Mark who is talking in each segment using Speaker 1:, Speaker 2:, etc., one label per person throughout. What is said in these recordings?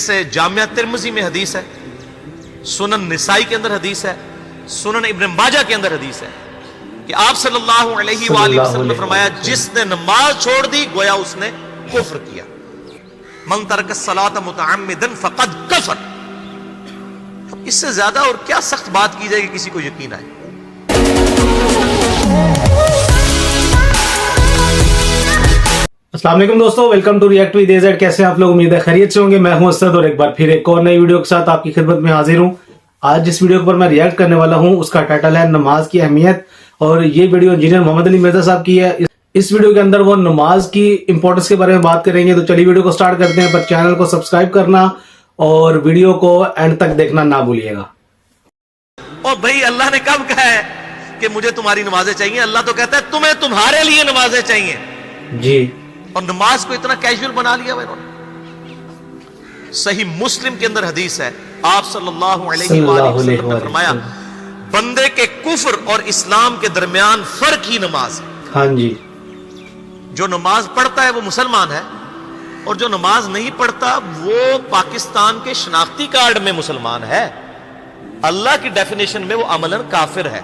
Speaker 1: से जामिया तिरमिज़ी में हदीस है, सुनन निसाई के अंदर हदीस है, सुनन इब्न माजा के अंदर हदीस है कि आप सल्लल्लाहु अलैहि वसल्लम ने फरमाया, जिसने नमाज छोड़ दी गोया उसने कुफ्र किया। मन तरक सलात मुतअम्मिदन फक़द कफर। इससे ज्यादा और क्या सख्त बात की जाए कि किसी को यकीन आए।
Speaker 2: अस्सलाम वालेकुम दोस्तों, welcome to react with AZ. कैसे हैं आप लोग? उम्मीद है खैरियत से होंगे। मैं हूं असद और एक बार फिर एक और नई वीडियो के साथ आपकी खिदमत में हाजिर हूं। आज जिस वीडियो पर मैं रिएक्ट करने वाला हूं उसका टाइटल है नमाज की अहमियत, और ये वीडियो इंजीनियर मोहम्मद अली मिर्जा साहब की है। इस वीडियो के अंदर वो नमाज की इंपॉर्टेंस के बारे में बात करेंगे। तो चलिए वीडियो को स्टार्ट करते हैं, पर चैनल को सब्सक्राइब करना और वीडियो को एंड तक देखना ना भूलिएगा।
Speaker 1: और भाई अल्लाह ने कब कहा है कि मुझे तुम्हारी नमाजें चाहिए? अल्लाह तो कहता है तुम्हें तुम्हारे लिए नमाजें चाहिए
Speaker 2: जी।
Speaker 1: और नमाज को इतना कैजुअल बना लिया हुआ इन्होंने। सही मुस्लिम के अंदर हदीस है, आप सल्लल्लाहु अलैहि वसल्लम ने फरमाया, बंदे के कुफ्र और इस्लाम के दरमियान फर्क ही नमाज है।
Speaker 2: हाँ जी।
Speaker 1: जो नमाज पढ़ता है वो मुसलमान है, और जो नमाज नहीं पढ़ता वो पाकिस्तान के शनाख्ती कार्ड में मुसलमान है। अल्लाह की डेफिनेशन में वो अमलन काफिर है।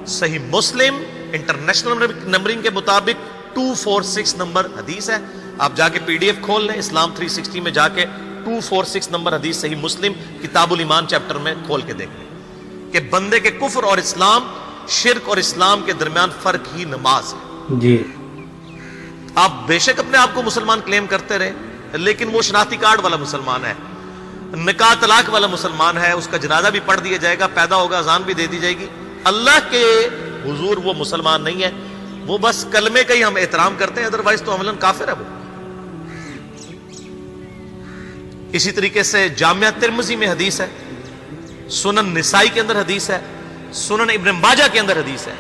Speaker 1: सही मुस्लिम इंटरनेशनल नंबरिंग के मुताबिक 246 नंबर हदीस है। आप जाके पीडीएफ खोल लें, इस्लाम 360 में जाके 246 नंबर हदीस सही मुस्लिम किताबुल ईमान चैप्टर में खोल के देख लें कि बंदे के कुफ्र और इस्लाम, शिर्क और इस्लाम के दरमियान फर्क ही नमाज है
Speaker 2: जी।
Speaker 1: आप बेशक अपने आप को मुसलमान क्लेम करते रहे, लेकिन वो शनाख्ती कार्ड वाला मुसलमान है, निकाह तलाक वाला मुसलमान है, उसका जनाजा भी पढ़ दिया जाएगा, पैदा होगा, अजान भी दे दी जाएगी। अल्लाह के हुजूर वो मुसलमान नहीं है, वो बस कलमे का ही हम एहतराम करते हैं, अदरवाइज तो अमलन काफिर है वो। इसी तरीके से जामिया तिरमिज़ी में हदीस है, सुनन निसाई के अंदर हदीस है, सुनन इब्न माजा के अंदर हदीस है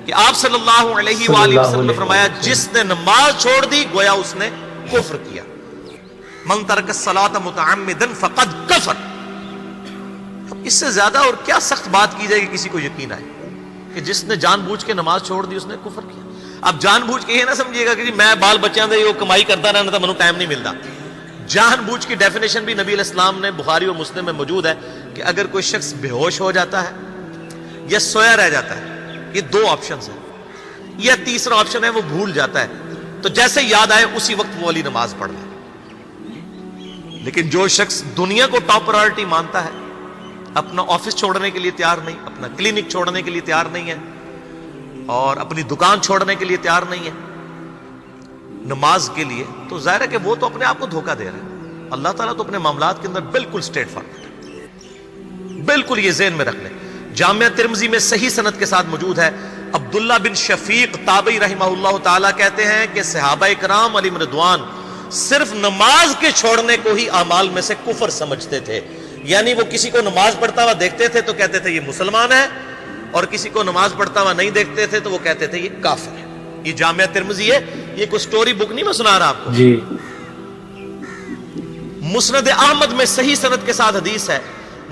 Speaker 1: कि आप सल्लल्लाहु अलैहि वसल्लम ने फरमाया, जिसने नमाज छोड़ दी गोया उसने कुफ्र किया। मन तरक सलात मुतअम्मिदन फक़द कफर। इससे ज्यादा और क्या सख्त बात की जाए कि किसी को यकीन आए कि जिसने जानबूझ के नमाज छोड़ दी उसने कुफ्र किया। अब जानबूझ के ये ना समझिएगा कि मैं बाल बच्चों दे कमाई करता रहना तो मैनू टाइम नहीं मिलता। जानबूझ की डेफिनेशन भी नबी अलैहिस्सलाम ने बुखारी और मुस्लिम में मौजूद है कि अगर कोई शख्स बेहोश हो जाता है या सोया रह जाता है, ये दो ऑप्शन है, या तीसरा ऑप्शन है वो भूल जाता है, तो जैसे याद आए उसी वक्त वो वाली नमाज पढ़ ले। लेकिन जो शख्स दुनिया को टॉप प्रायोरिटी मानता है, अपना ऑफिस छोड़ने के लिए तैयार नहीं, अपना क्लिनिक छोड़ने के लिए तैयार नहीं है, और अपनी दुकान छोड़ने के लिए तैयार नहीं है नमाज के लिए, तो जाहिर है कि वो तो अपने आप को धोखा दे रहा है। अल्लाह ताला तो अपने मामलात के अंदर बिल्कुल स्ट्रेट फॉरवर्ड है, बिल्कुल ये ज़हन में रख ले। जामिया तिरमिज़ी में सही सनद के साथ मौजूद है, अब्दुल्ला बिन शफीक ताबई रहमहुल्लाह ताला कहते हैं कि सहाबा इकराम अलैहिम रिदवान सिर्फ नमाज के छोड़ने को ही अमाल में से कुफर समझते थे। यानी वो किसी को नमाज पढ़ता हुआ देखते थे तो कहते थे ये मुसलमान है, और किसी को नमाज पढ़ता हुआ नहीं देखते थे तो वो कहते थे ये काफिर है। ये जामिया तिरमिज़ी है, ये कोई स्टोरी बुक नहीं मैं सुना रहा आपको
Speaker 2: जी।
Speaker 1: मुस्नद अहमद में सही सनद के साथ हदीस है,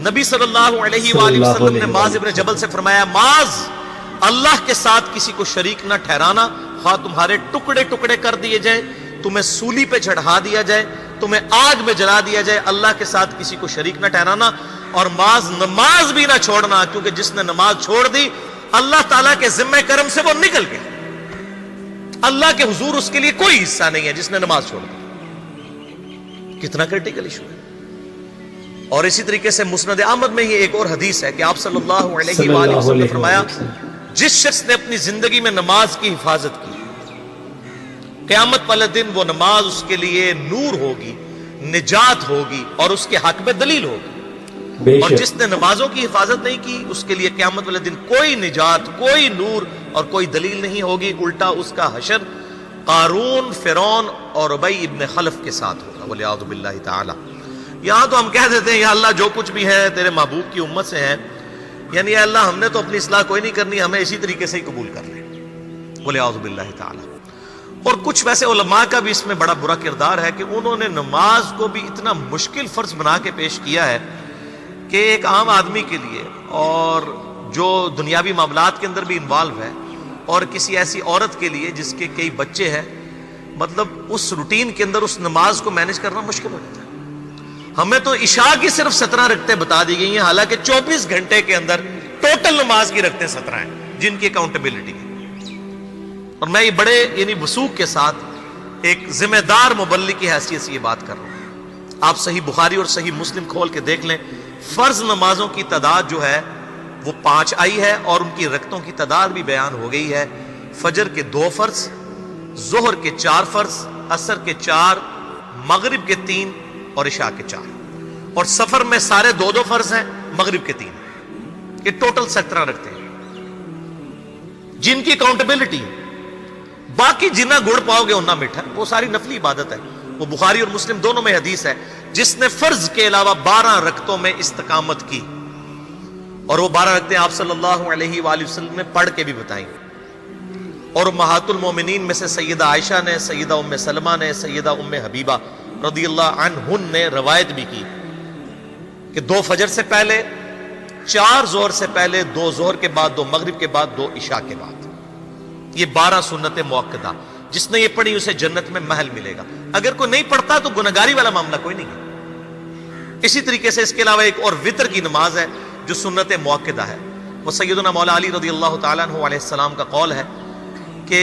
Speaker 1: नबी सल्लल्लाहु अलैहि वसल्लम ने माज इब्न जबल से फरमाया, माज, अल्लाह के साथ किसी को शरीक न ठहराना, ख्वाह तुम्हारे टुकड़े टुकड़े कर दिए जाए, तुम्हें सूली पे चढ़ा दिया जाए, तुम्हें आग में जला दिया जाए, अल्लाह के साथ किसी को शरीक न ठहराना, और माज नमाज भी ना छोड़ना, क्योंकि जिसने नमाज छोड़ दी अल्लाह ताला के जिम्मे करम से वो निकल गया। अल्लाह के हुजूर उसके लिए कोई हिस्सा नहीं है जिसने नमाज छोड़ दी। कितना क्रिटिकल इशू है। और इसी तरीके से मुस्नद अहमद में ही एक और हदीस है कि आप सल्लल्लाहु अलैहि वसल्लम ने फरमाया, जिस शख्स ने अपनी जिंदगी में नमाज की हिफाजत की, क़यामत वाले दिन वो नमाज उसके लिए नूर होगी, निजात होगी, और उसके हक में दलील होगी। और जिसने नमाजों की हिफाजत नहीं की उसके लिए क़यामत वाले दिन कोई निजात, कोई नूर और कोई दलील नहीं होगी। उल्टा उसका हशर कारून, फिरौन और उबई इब्न खलफ के साथ होगा, वलियाउज़ु बिल्लाहि ताला। यहां तो हम कह देते हैं या अल्लाह जो कुछ भी है तेरे महबूब की उम्मत से है, यानी या अल्लाह हमने तो अपनी इस्लाह कोई नहीं करनी, हमें इसी तरीके से ही कबूल कर ले, वलियाउज़ु बिल्लाहि ताला। और कुछ वैसे उलमा का भी इसमें बड़ा बुरा किरदार है कि उन्होंने नमाज को भी इतना मुश्किल फर्ज बना के पेश किया है कि एक आम आदमी के लिए, और जो दुनियावी मामलात के अंदर भी इन्वॉल्व है, और किसी ऐसी औरत के लिए जिसके कई बच्चे हैं, मतलब उस रूटीन के अंदर उस नमाज को मैनेज करना मुश्किल हो जाता है। ہمیں تو عشاء کی صرف 17 رکعتیں بتا دی گئی ہیں، حالانکہ 24 گھنٹے کے اندر ٹوٹل نماز کی رکعتیں 17 ہیں جن کی اکاؤنٹیبلٹی ہے۔ اور میں یہ بڑے وثوق کے ساتھ ایک ذمہ دار مبلغ کی حیثیت سے یہ بات کر رہا ہوں۔ آپ صحیح بخاری اور صحیح مسلم کھول کے دیکھ لیں، فرض نمازوں کی تعداد جو ہے وہ 5 آئی ہے، اور ان کی رکعتوں کی تعداد بھی بیان ہو گئی ہے۔ فجر کے 2 فرض، ظہر کے 4 فرض، عصر کے 4، مغرب کے 3 اور عشاء کے 4، اور سفر میں سارے 2 فرض ہیں، مغرب کے 3۔ یہ ٹوٹل 17 رکھتے ہیں جن کی اکاؤنٹیبلٹی، باقی جنہ گڑ پاؤ گے انہ میٹھا، وہ ساری نفلی عبادت ہے۔ وہ بخاری اور مسلم دونوں میں حدیث ہے، جس نے فرض کے علاوہ 12 رکعتوں میں استقامت کی، اور وہ 12 رکعتیں آپ صلی اللہ علیہ وآلہ وسلم نے پڑھ کے بھی بتائیں، اور امہات المومنین میں سے سیدہ عائشہ نے، سیدہ ام سلمہ نے، سیدہ ام حبیبہ رضی اللہ عنہن نے روایت بھی کی کہ 2 فجر سے پہلے، 4 ظہر سے پہلے، 2 ظہر کے بعد، 2 مغرب کے بعد، 2 عشاء کے بعد۔ یہ 12 سنت موقدہ، جس نے یہ پڑھی اسے جنت میں محل ملے گا۔ اگر کوئی نہیں پڑھتا تو گنہگاری والا معاملہ کوئی نہیں ہے۔ اسی طریقے سے اس کے علاوہ ایک اور وطر کی نماز ہے جو سنت موقدہ ہے۔ وہ سیدنا مولا علی رضی اللہ تعالیٰ عنہ علیہ السلام کا قول ہے کہ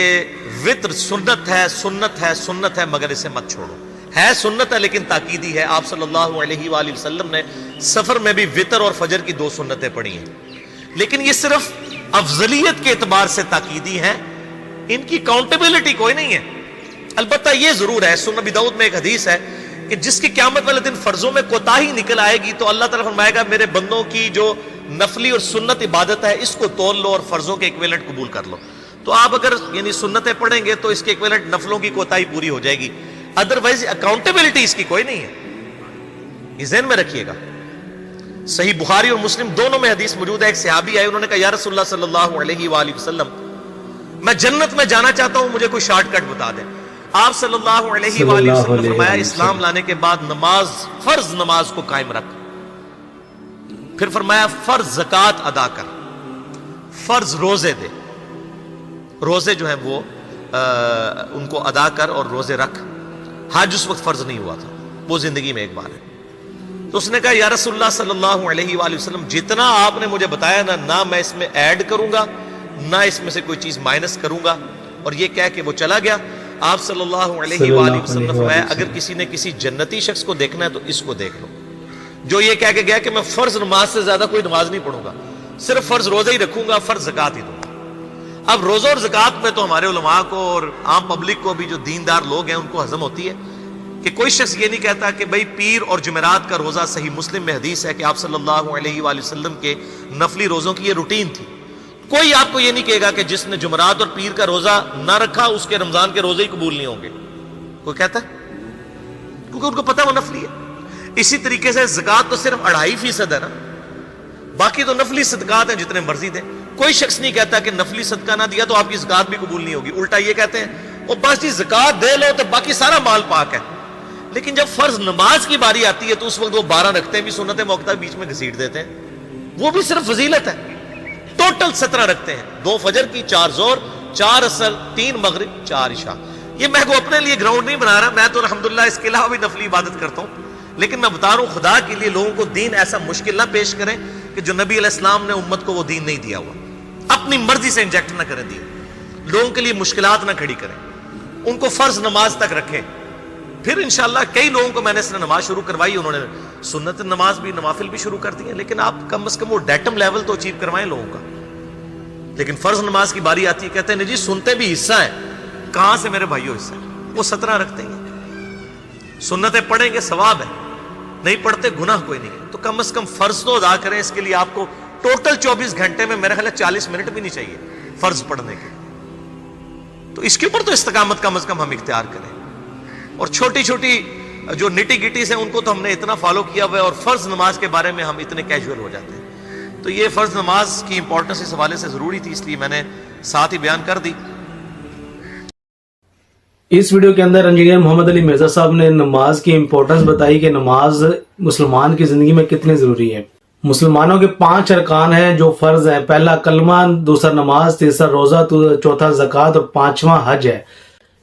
Speaker 1: وطر سنت ہے، سنت ہے، سنت ہے، مگر اسے مت چھوڑو۔ ہے سنت ہے لیکن تاکیدی ہے۔ آپ صلی اللہ علیہ وآلہ وسلم نے سفر میں بھی وطر اور فجر کی 2 سنتیں پڑھی ہیں، لیکن یہ صرف افضلیت کے اعتبار سے تاکیدی ہیں، ان کی کاؤنٹیبلٹی کوئی نہیں ہے۔ البتہ یہ ضرور ہے، سنن ابی داؤد میں ایک حدیث ہے کہ جس کی قیامت والے دن فرضوں میں کوتاہی نکل آئے گی تو اللہ تعالیٰ فرمائے گا میرے بندوں کی جو نفلی اور سنت عبادت ہے اس کو تول لو اور فرضوں کے ایکویلنٹ قبول کر لو۔ تو آپ اگر سنتیں پڑھیں گے تو اس کے ایکویلنٹ نفلوں کی کوتاہی پوری ہو جائے گی، ادروائز اکاؤنٹیبلٹی اس کی کوئی نہیں ہے۔ یہ ذہن میں رکھیے گا۔ صحیح بخاری اور مسلم دونوں میں حدیث موجود ہے۔ ایک صحابی آئے، انہوں نے کہا یا رسول اللہ صلی اللہ علیہ وآلہ وسلم، میں جنت میں جانا چاہتا ہوں، مجھے کوئی شارٹ کٹ بتا دیں۔ آپ صلی اللہ علیہ وآلہ وسلم نے فرمایا اسلام لانے کے بعد نماز، فرض نماز کو قائم رکھ، پھر فرمایا فرض زکوٰۃ ادا کر، فرض روزے دے، روزے جو ہیں وہ ان کو ادا کر اور روزے رکھ۔ حج اس وقت فرض نہیں ہوا تھا، وہ زندگی میں ایک بار ہے۔ تو اس نے کہا یا رسول اللہ صلی اللہ علیہ وآلہ وسلم، جتنا آپ نے مجھے بتایا نہ میں اس میں ایڈ کروں گا نہ اس میں سے کوئی چیز مائنس کروں گا۔ اور یہ کہہ کے وہ چلا گیا۔ آپ صلی اللہ علیہ وآلہ وسلم نے فرمایا اگر کسی نے کسی جنتی شخص کو دیکھنا ہے تو اس کو دیکھ لو، جو یہ کہہ کے گیا کہ میں فرض نماز سے زیادہ کوئی نماز نہیں پڑھوں گا، صرف فرض روزہ ہی رکھوں گا، فرض زکوٰۃ ہی دوں گا۔ اب روزہ اور زکوٰۃ میں تو ہمارے علماء کو اور عام پبلک کو بھی جو دیندار لوگ ہیں ان کو ہضم ہوتی ہے کہ کوئی شخص یہ نہیں کہتا کہ بھئی پیر اور جمعرات کا روزہ، صحیح مسلم میں حدیث ہے کہ آپ صلی اللہ علیہ وآلہ وسلم کے نفلی روزوں کی یہ روٹین تھی۔ کوئی آپ کو یہ نہیں کہے گا کہ جس نے جمعرات اور پیر کا روزہ نہ رکھا اس کے رمضان کے روزے ہی قبول نہیں ہوں گے، کوئی کہتا ہے؟ کیونکہ ان کو پتہ وہ نفلی ہے۔ اسی طریقے سے زکوٰۃ تو صرف 2.5% ہے نا، باقی تو نفلی صدقات ہیں جتنے مرضی دیں۔ کوئی شخص نہیں کہتا کہ نفلی صدقہ نہ دیا تو آپ کی زکوٰۃ بھی قبول نہیں ہوگی، الٹا یہ کہتے ہیں وہ بس جی زکوٰۃ دے لو تو باقی سارا مال پاک ہے۔ لیکن جب فرض نماز کی باری آتی ہے تو اس وقت وہ 12 رکھتے ہیں بھی سنت موقدہ بیچ میں گھسیٹ دیتے ہیں، وہ بھی صرف فضیلت ہے۔ ٹوٹل 17 رکھتے ہیں، 2 فجر کی، 4 ظہر، 4 عصر، 3 مغرب، 4 عشاء۔ یہ میں کو اپنے لیے گراؤنڈ نہیں بنا رہا، میں تو الحمدللہ اس کے علاوہ بھی نفلی عبادت کرتا ہوں، لیکن میں بتا رہا ہوں خدا کے لیے لوگوں کو دین ایسا مشکل نہ پیش کریں کہ جو نبی علیہ السلام نے امت کو وہ دین نہیں دیا ہوا، اپنی مرضی سے انجیکٹ نہ کریں دین، لوگوں کے لیے مشکلات نہ کھڑی کریں، ان کو فرض نماز تک رکھیں۔ پھر انشاءاللہ کئی لوگوں کو میں نے اس نے نماز شروع کروائی، انہوں نے سنت نماز بھی، نوافل بھی شروع کر دی ہیں، لیکن آپ کم از کم وہ ڈیٹم لیول تو اچیو کروائیں لوگوں کا۔ لیکن فرض نماز کی باری آتی ہے کہتے ہیں نہیں جی سنتے بھی حصہ ہے، کہاں سے میرے بھائیوں حصہ ہے؟ وہ 17 رکھتے ہیں، سنتیں پڑھیں گے ثواب ہے، نہیں پڑھتے گناہ کوئی نہیں ہے۔ تو کم از کم فرض تو ادا کریں، اس کے لیے آپ کو ٹوٹل 24 گھنٹے میں میرا خیال ہے 40 منٹ بھی نہیں چاہیے فرض پڑھنے کے، تو اس کے اوپر تو استقامت کم از کم ہم اختیار کریں۔ اور چھوٹی چھوٹی جو نٹی گٹیز ہیں ان کو تو ہم نے اتنا فالو کیا ہوا ہے، اور فرض نماز کے بارے میں ہم اتنے کیجول ہو جاتے ہیں۔ تو یہ فرض نماز کی امپورٹنس اس حوالے سے ضروری تھی، اس لیے میں نے ساتھ ہی بیان کر دی۔
Speaker 2: اس ویڈیو کے اندر انجینئر محمد علی مرزا صاحب نے نماز کی امپورٹنس بتائی کہ نماز مسلمان کی زندگی میں کتنی ضروری ہے۔ مسلمانوں کے 5 ارکان ہیں جو فرض ہیں، پہلا کلمہ، دوسرا نماز، تیسرا روزہ، چوتھا زکوٰۃ اور 5واں حج ہے۔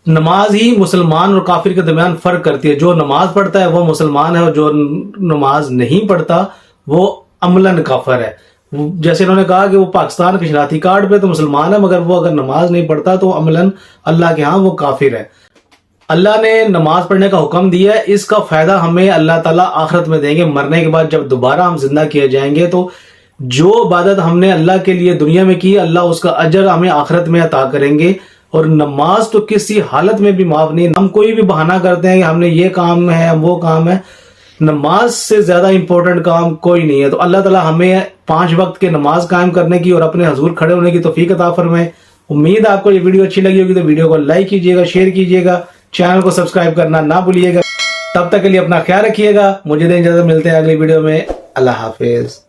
Speaker 2: नमाज ही मुसलमान और काफिर के दरमियान फर्क करती है। जो नमाज पढ़ता है वो मुसलमान है और जो नमाज नहीं पढ़ता वो अमलन काफिर है। जैसे इन्होंने कहा कि वो पाकिस्तान के शनाख्ती कार्ड पे तो मुसलमान है, मगर वो अगर नमाज नहीं पढ़ता तो अमलन अल्लाह के यहाँ वो काफिर है। अल्लाह ने नमाज पढ़ने का हुक्म दिया है, इसका फायदा हमें अल्लाह ताला आखिरत में देंगे। मरने के बाद जब दोबारा हम जिंदा किए जाएंगे तो जो इबादत हमने अल्लाह के लिए दुनिया में की, अल्लाह उसका अजर हमें आखिरत में अता करेंगे। और नमाज तो किसी हालत में भी माफ नहीं। हम कोई भी बहाना करते हैं कि हमने ये काम है, वो काम है, नमाज से ज्यादा इंपॉर्टेंट काम कोई नहीं है। तो अल्लाह ताला हमें 5 वक्त के नमाज कायम करने की और अपने हजूर खड़े होने की तौफीक अता फरमाए। उम्मीद है आपको ये वीडियो अच्छी लगी होगी, तो वीडियो को लाइक कीजिएगा, शेयर कीजिएगा, चैनल को सब्सक्राइब करना ना भूलिएगा। तब तक के लिए अपना ख्याल रखिएगा। मुझे दें इजाजत, मिलते हैं अगली वीडियो में। अल्लाह हाफिज।